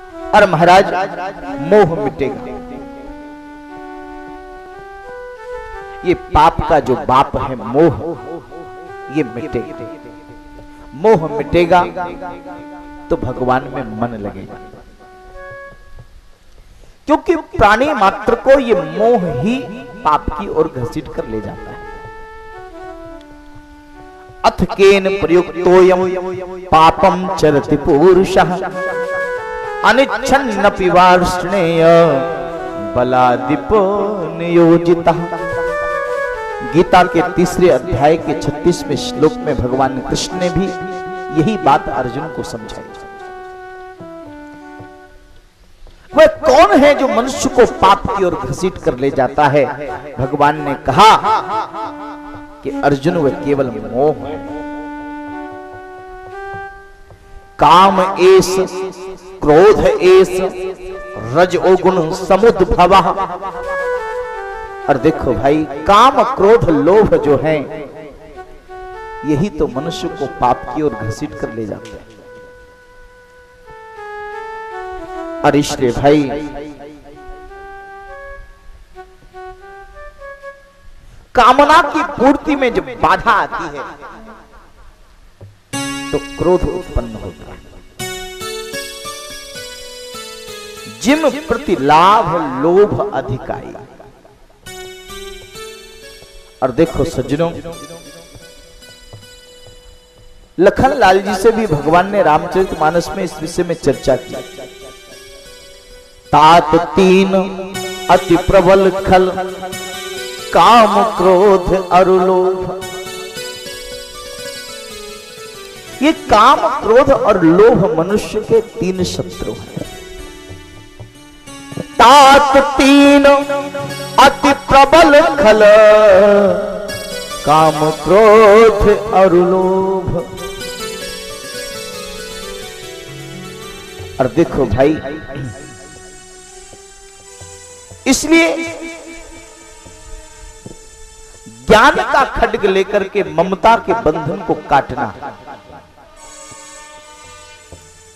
और महाराज मोह मिटेगा। ये पाप का जो बाप है मोह, ये मिटेगा। मोह मिटेगा तो भगवान में मन लगेगा, क्योंकि प्राणी मात्र को ये मोह ही पाप की ओर घसीट कर ले जाता है। अथ केन प्रयुक्तोयम पापम चरति पुरुषः अनिच्छन्नपि वार्ष्णेय बलादिप नियोजितः। गीता के तीसरे अध्याय के 36वें श्लोक में भगवान कृष्ण ने भी यही बात अर्जुन को समझाई। वह कौन है जो मनुष्य को पाप की ओर घसीट कर ले जाता है? भगवान ने कहा कि अर्जुन वह केवल मोह है। काम एस, क्रोध एस, रजोगुण समुद्भवः। और देखो भाई, काम क्रोध लोभ जो है, यही तो मनुष्य को पाप की ओर घसीट कर ले जाते हैं। और इसलिए भाई कामना की पूर्ति में जब बाधा आती है तो क्रोध उत्पन्न होता है। जिम प्रति लाभ लोभ अधिकाई। और देखो सज्जनों, लखनलाल जी से भी भगवान ने रामचरितमानस में इस विषय में चर्चा की। तात तीन अति प्रबल खल, काम क्रोध और लोभ। ये काम क्रोध और लोभ मनुष्य के तीन शत्रु हैं। तात तीन अति प्रबल खल, काम क्रोध और लोभ। और देखो भाई, इसलिए ज्ञान का खड्ग लेकर के ममता के बंधन को काटना,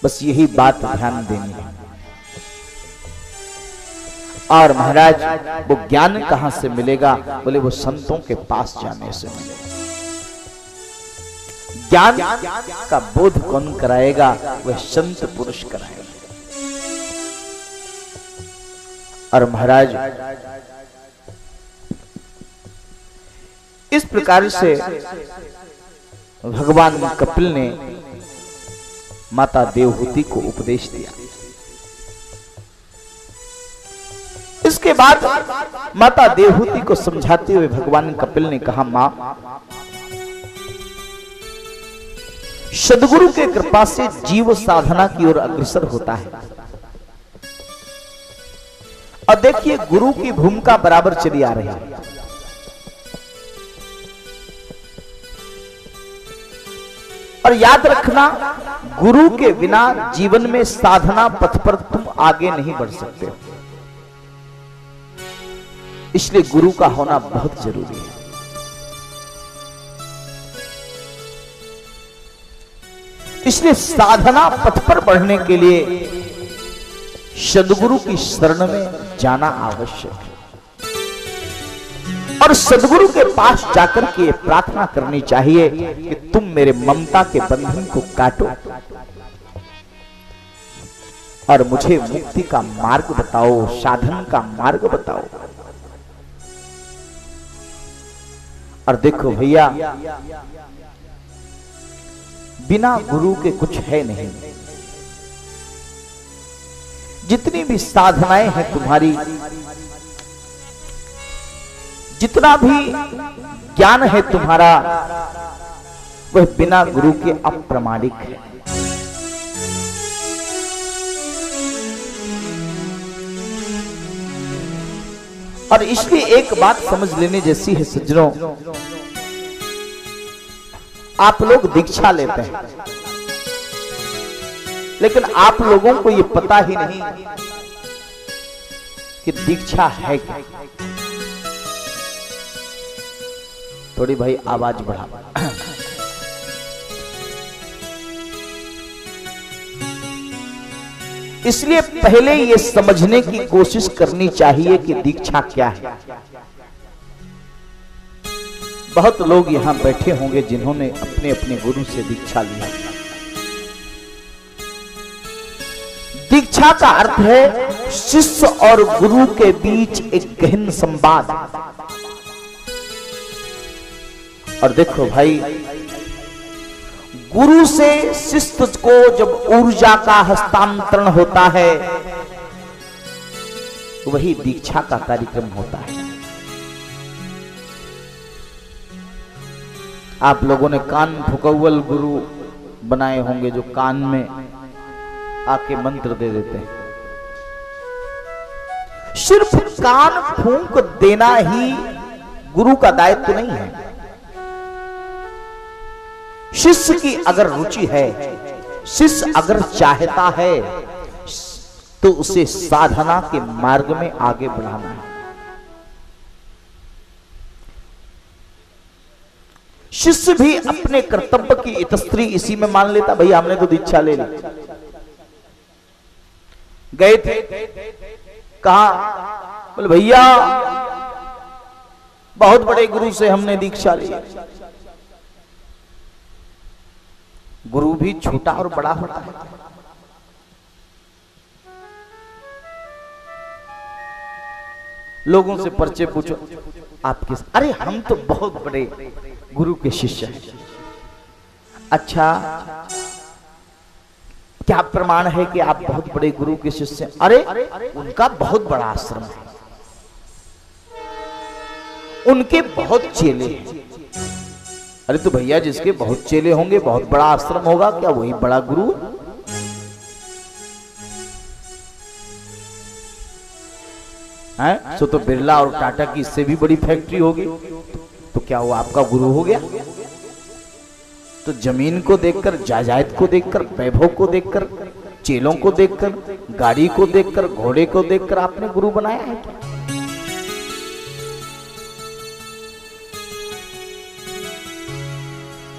बस यही बात ध्यान देनी है। और महाराज वो ज्ञान कहां से मिलेगा? बोले वो संतों के पास जाने से मिलेगा। ज्ञान का बोध कौन कराएगा? वह संत पुरुष कराएगा। और महाराज इस प्रकार से भगवान कपिल ने माता देवहूति को उपदेश दिया। इसके बाद माता देवहूति को समझाते हुए भगवान कपिल ने कहा, मां, सद्गुरु के कृपा से जीव साधना की ओर अग्रसर होता है। और देखिए, गुरु की भूमिका बराबर चली आ रही है। और याद रखना, गुरु के बिना जीवन में साधना पथ पर तुम आगे नहीं बढ़ सकते। इसलिए गुरु का होना बहुत जरूरी है। इसलिए साधना पथ पर बढ़ने के लिए सद्गुरु की शरण में जाना आवश्यक है। और सद्गुरु के पास जाकर के प्रार्थना करनी चाहिए कि तुम मेरे ममता के बंधन को काटो और मुझे मुक्ति का मार्ग बताओ, साधन का मार्ग बताओ। और देखो भैया, बिना गुरु के कुछ है नहीं। जितनी भी साधनाएं हैं तुम्हारी, जितना भी ज्ञान है तुम्हारा, वह बिना गुरु के अप्रमाणिक है। और इसलिए एक बात समझ लेने जैसी है सज्जनों, आप लोग दीक्षा लेते हैं, लेकिन आप लोगों को यह पता ही नहीं कि दीक्षा है क्या। थोड़ी भाई आवाज बढ़ा। इसलिए पहले ये समझने की कोशिश करनी चाहिए कि दीक्षा क्या है। बहुत लोग यहां बैठे होंगे जिन्होंने अपने अपने गुरु से दीक्षा लिया। दीक्षा का अर्थ है शिष्य और गुरु के बीच एक गहन संवाद। और देखो भाई, गुरु से शिष्य को जब ऊर्जा का हस्तांतरण होता है तो वही दीक्षा का कार्यक्रम होता है। आप लोगों ने कान फुकौल गुरु बनाए होंगे जो कान में आके मंत्र दे देते हैं। सिर्फ कान फूंक देना ही गुरु का दायित्व नहीं है। शिष्य की अगर रुचि है, शिष्य अगर चाहता है तो उसे साधना के मार्ग में आगे बढ़ाना है। शिष्य भी अपने कर्तव्य की इतस्त्री इसी में मान लेता, भैया हमने तो दीक्षा ले ली। गए थे, कहा, बोले भैया बहुत बड़े गुरु से हमने दीक्षा ली। गुरु भी छोटा और बड़ा होता है। लोगों से परिचय पूछो, आप किस? अरे हम तो बहुत बड़े गुरु के शिष्य हैं। अच्छा, क्या प्रमाण है कि आप बहुत बड़े गुरु के शिष्य हैं? अरे उनका बहुत बड़ा आश्रम है, उनके बहुत चेले हैं। अरे तो भैया जिसके बहुत चेले होंगे, बहुत बड़ा आश्रम होगा, क्या वही बड़ा गुरु? है? सो तो बिरला और टाटा की इससे भी बड़ी फैक्ट्री होगी, तो क्या वो आपका गुरु हो गया? तो जमीन को देखकर, जायदाद को देखकर, वैभव को देखकर, चेलों को देखकर, गाड़ी को देखकर, घोड़े को देखकर आपने गुरु बनाया है क्या?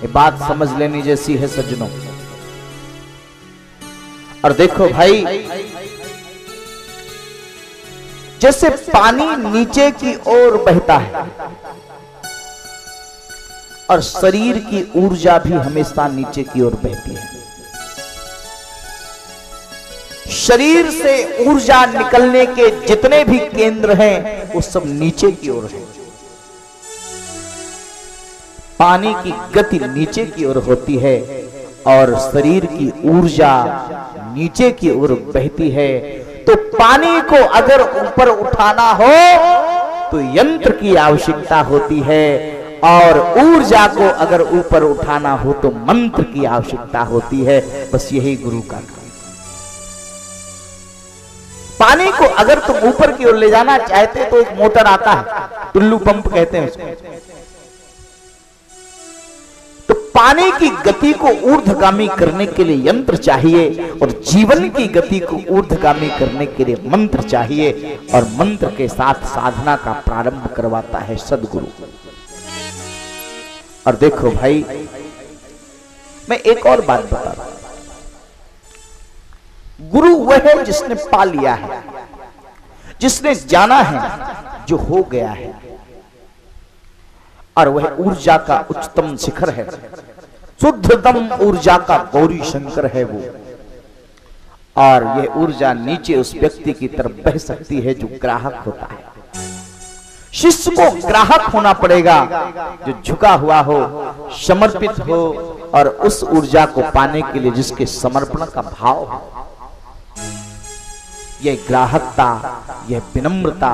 ये बात समझ लेनी जैसी है सज्जनों। और देखो भाई, जैसे पानी नीचे की ओर बहता है और शरीर की ऊर्जा भी हमेशा नीचे की ओर बहती है। शरीर से ऊर्जा निकलने के जितने भी केंद्र हैं वो सब नीचे की ओर है। पानी की गति नीचे की ओर होती है और शरीर की ऊर्जा नीचे की ओर बहती है। तो पानी को अगर ऊपर उठाना हो तो यंत्र की आवश्यकता होती है, और ऊर्जा को अगर ऊपर उठाना हो तो मंत्र की आवश्यकता होती है। बस यही गुरु का काम। पानी को अगर तुम ऊपर की ओर ले जाना चाहते तो एक मोटर आता है, टुल्लू पंप कहते हैं उसको। तो पानी की गति को ऊर्ध्वगामी करने के लिए यंत्र चाहिए, और जीवन की गति को ऊर्ध्वगामी करने के लिए मंत्र चाहिए, और मंत्र के साथ साधना का प्रारंभ करवाता है सदगुरु। और देखो भाई, मैं एक और बात बता रहा हूं। गुरु वह है जिसने पा लिया है, जिसने जाना है, जो हो गया है, और वह ऊर्जा का उच्चतम शिखर है, शुद्धतम ऊर्जा का गौरी शंकर है वो। और यह ऊर्जा नीचे उस व्यक्ति की तरफ बह सकती है जो ग्राहक होता है। शिष्य को ग्राहक होना पड़ेगा, जो झुका हुआ हो, समर्पित हो, और उस ऊर्जा को पाने के लिए जिसके समर्पण का भाव हो। यह ग्राहकता, यह विनम्रता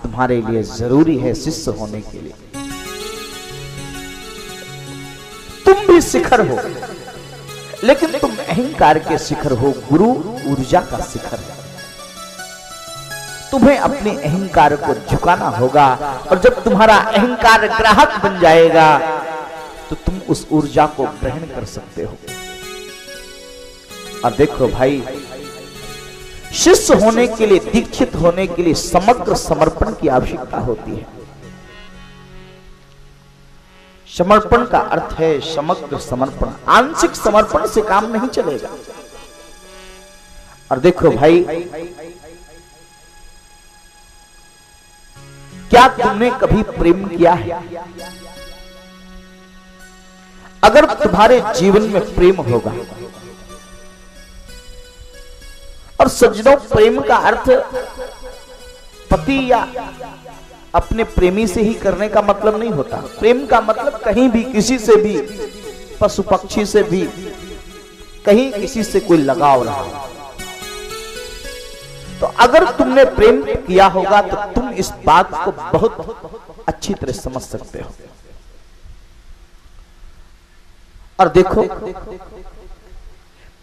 तुम्हारे लिए जरूरी है शिष्य होने के लिए। तुम भी शिखर हो, लेकिन तुम अहंकार के शिखर हो, गुरु ऊर्जा का शिखर है। तुम्हें अपने अहंकार को झुकाना होगा, और जब तुम्हारा अहंकार ग्राहक बन जाएगा तो तुम उस ऊर्जा को ग्रहण कर सकते हो। और देखो भाई, शिष्य होने के लिए, दीक्षित होने के लिए समग्र समर्पण की आवश्यकता होती है। समर्पण का अर्थ है समग्र समर्पण। आंशिक समर्पण से काम नहीं चलेगा। और देखो भाई, क्या तुमने कभी प्रेम किया है? अगर तुम्हारे जीवन में प्रेम होगा, और सज्जनों प्रेम का अर्थ पति या अपने प्रेमी से ही करने का मतलब नहीं होता। प्रेम का मतलब कहीं भी किसी से भी, पशु पक्षी से भी, कहीं किसी से कोई लगाव रहा। तो अगर तुमने प्रेम किया होगा तो तुम इस बात को बहुत अच्छी तरह समझ सकते हो। और देखो,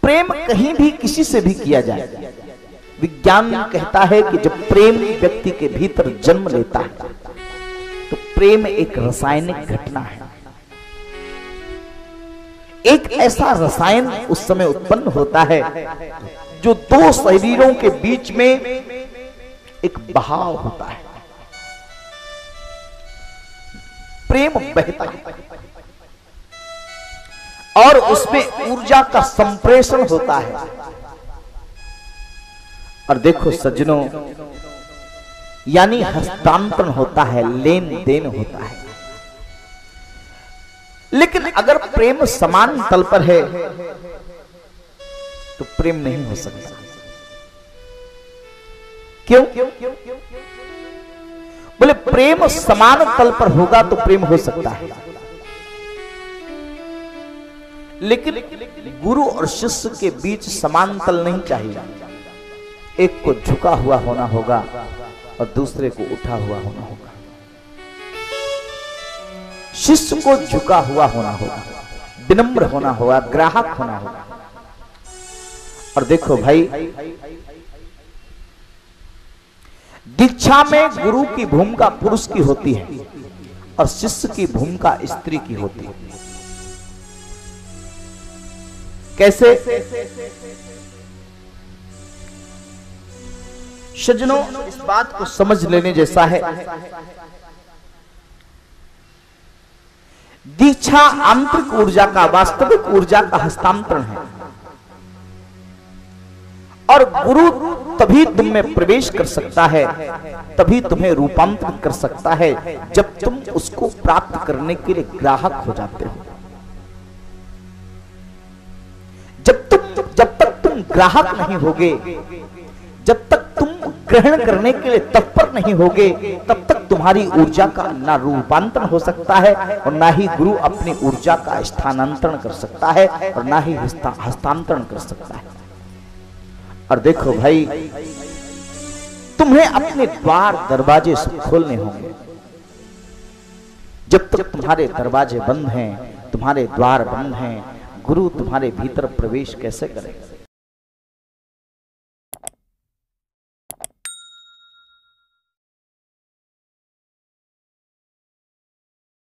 प्रेम कहीं भी किसी से भी किया जाए, विज्ञान कहता है कि जब प्रेम व्यक्ति के भीतर जन्म लेता है तो प्रेम एक रासायनिक घटना है। एक ऐसा रसायन उस समय उत्पन्न होता है जो दो शरीरों के बीच में एक बहाव होता है, प्रेम बहता है और उसमें ऊर्जा का संप्रेषण होता है। और देखो सज्जनों, यानी हस्तांतरण होता है, लेन देन होता है। लेकिन अगर प्रेम समान तल पर है तो प्रेम नहीं हो सकता। क्यों? बोले प्रेम समान तल पर होगा तो प्रेम हो सकता है, लेकिन गुरु और शिष्य के बीच समान तल नहीं चाहिए। एक को झुका हुआ होना होगा और दूसरे को उठा हुआ होना होगा। शिष्य को झुका हुआ होना होगा, विनम्र होना होगा, ग्राहक होना होगा। और देखो भाई, दीक्षा में गुरु की भूमिका पुरुष की होती है और शिष्य की भूमिका स्त्री की होती है। कैसे? सज्जनों, इस बात को समझ लेने जैसा है। दीक्षा आंतरिक ऊर्जा का, वास्तविक ऊर्जा का हस्तांतरण है और गुरु तभी तुम में प्रवेश कर सकता है, तभी तुम्हें रूपांतरित कर सकता है जब तुम उसको प्राप्त करने के लिए ग्राहक हो जाते हो। जब तक तुम ग्राहक नहीं होगे, जब तक तुम ग्रहण करने के लिए तत्पर नहीं होगे, तब तक तुम्हारी ऊर्जा का ना रूपांतरण हो सकता है और ना ही गुरु अपनी ऊर्जा का स्थानांतरण कर सकता है और ना ही हस्तांतरण कर सकता है। और देखो भाई, तुम्हें अपने द्वार दरवाजे खोलने होंगे। जब तक तुम्हारे दरवाजे बंद हैं, तुम्हारे द्वार बंद हैं, गुरु तुम्हारे भीतर प्रवेश कैसे करेगा?